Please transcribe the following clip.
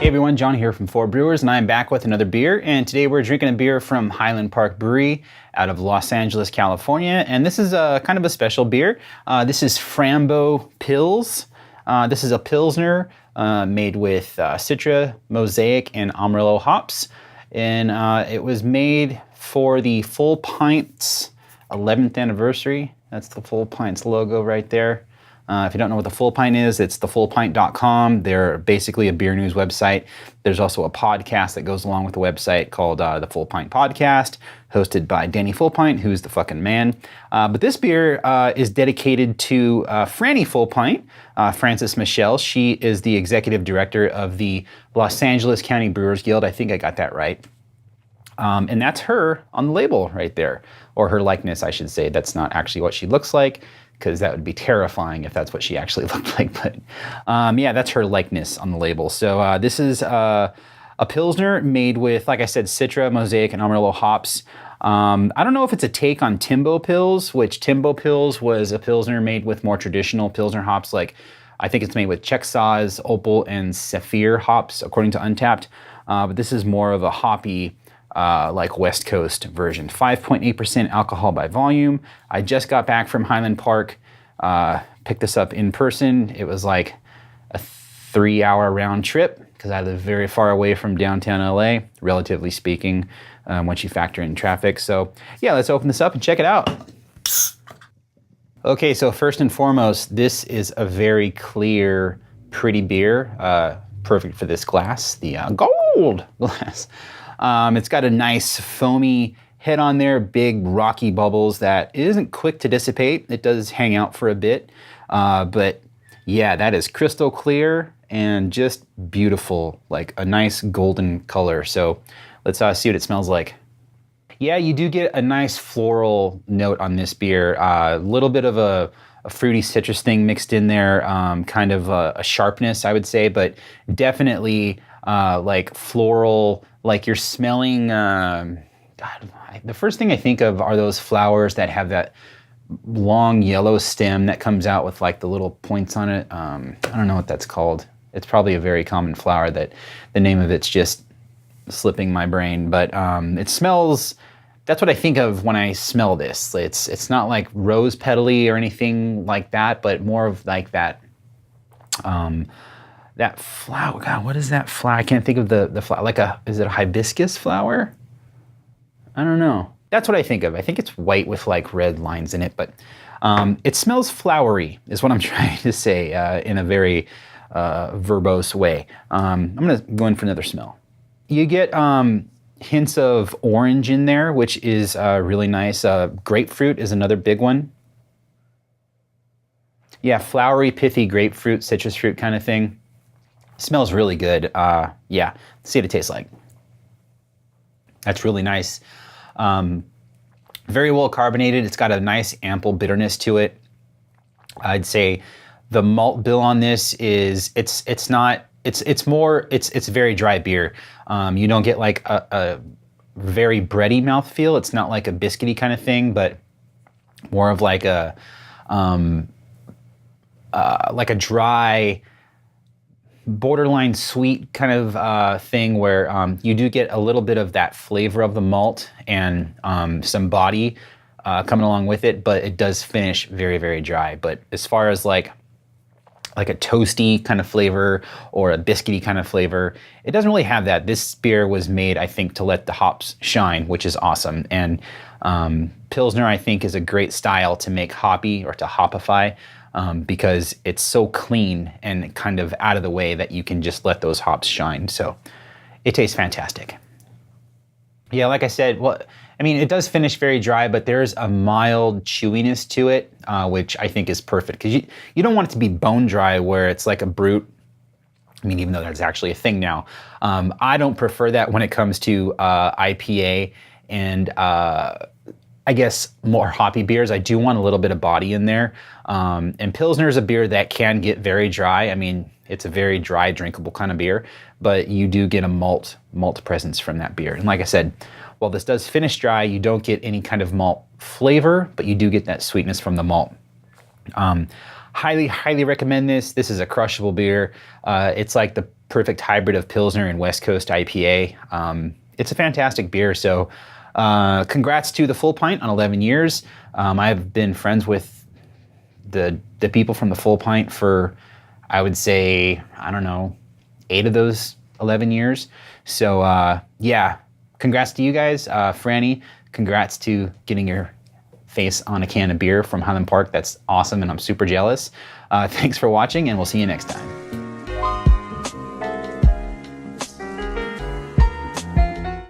Hey everyone, John here from Brewers, and I'm back with another beer. And today we're drinking a beer from Highland Park Brewery out of Los Angeles, California. And this is a kind of a special beer. This is Franbo Pils. This is a Pilsner made with Citra, Mosaic, and Amarillo hops. And it was made for the Fullpint's 11th anniversary. That's the Fullpint's logo right there. If you don't know what the Fullpint is, it's thefulpint.com. They're basically a beer news website. There's also a podcast that goes along with the website called the Fullpint Podcast, hosted by Danny Fullpint, who's the fucking man. But this beer is dedicated to Franny Fullpint, Frances Michelle. She is the executive director of the Los Angeles County Brewers Guild. I think I got that right. And that's her on the label right there, or her likeness, I should say. That's not actually what she looks like, because that would be terrifying if that's what she actually looked like. But yeah, that's her likeness on the label. So this is a Pilsner made with, like I said, Citra, Mosaic, and Amarillo hops. I don't know if it's a take on Franbo Pils, which Franbo Pils was a Pilsner made with more traditional Pilsner hops. Like, I think it's made with Czechoslovakia, Opal, and Saphir hops, according to Untapped. But this is more of a hoppy, like West Coast version. 5.8% alcohol by volume. I just got back from Highland Park, picked this up in person. It was like a 3-hour round trip because I live very far away from downtown LA, relatively speaking, once you factor in traffic. So yeah, let's open this up and check it out. Okay, so first and foremost, this is a very clear, pretty beer, perfect for this glass, the gold glass. It's got a nice foamy head on there, big rocky bubbles that isn't quick to dissipate. It does hang out for a bit, but yeah, that is crystal clear and just beautiful, like a nice golden color. So let's see what it smells like. Yeah, you do get a nice floral note on this beer. A little bit of a fruity citrus thing mixed in there, kind of a sharpness, I would say, but definitely like floral. Like you're smelling, God, the first thing I think of are those flowers that have that long yellow stem that comes out with like the little points on it. I don't know what that's called. It's probably a very common flower that the name of it's just slipping my brain. But it smells, that's what I think of when I smell this. It's not like rose petally or anything like that, but more of like that, that flower, God, what is that flower? I can't think of the flower. Like is it a hibiscus flower? I don't know. That's what I think of. I think it's white with like red lines in it, but it smells flowery is what I'm trying to say in a very verbose way. I'm gonna go in for another smell. You get hints of orange in there, which is really nice. Grapefruit is another big one. Yeah, flowery, pithy grapefruit, citrus fruit kind of thing. Smells really good. Yeah, let's see what it tastes like. That's really nice. Very well carbonated. It's got a nice ample bitterness to it. I'd say the malt bill on this is it's very dry beer. You don't get like a very bready mouthfeel. It's not like a biscuity kind of thing, but more of like a dry, borderline sweet kind of thing where you do get a little bit of that flavor of the malt and some body coming along with it, but it does finish very, very dry. But as far as like a toasty kind of flavor or a biscuity kind of flavor, it doesn't really have that. This beer was made, I think, to let the hops shine, which is awesome. And Pilsner, I think, is a great style to make hoppy or to hopify. Because it's so clean and kind of out of the way that you can just let those hops shine. So it tastes fantastic. Yeah, like I said, well, I mean, it does finish very dry, but there's a mild chewiness to it, which I think is perfect. Because you don't want it to be bone dry where it's like a brute. I mean, even though that's actually a thing now. I don't prefer that when it comes to IPA and I guess more hoppy beers. I do want a little bit of body in there. And Pilsner is a beer that can get very dry. I mean, it's a very dry, drinkable kind of beer, but you do get a malt presence from that beer. And like I said, while this does finish dry, you don't get any kind of malt flavor, but you do get that sweetness from the malt. Highly recommend this. This is a crushable beer. It's like the perfect hybrid of Pilsner and West Coast IPA. It's a fantastic beer. So congrats to the Full Pint on 11 years. I've been friends with the people from the Full Pint for, I would say, I don't know, 8 of those 11 years. So yeah, congrats to you guys. Franny, congrats to getting your face on a can of beer from Highland Park. That's awesome, and I'm super jealous. Thanks for watching, and we'll see you next time.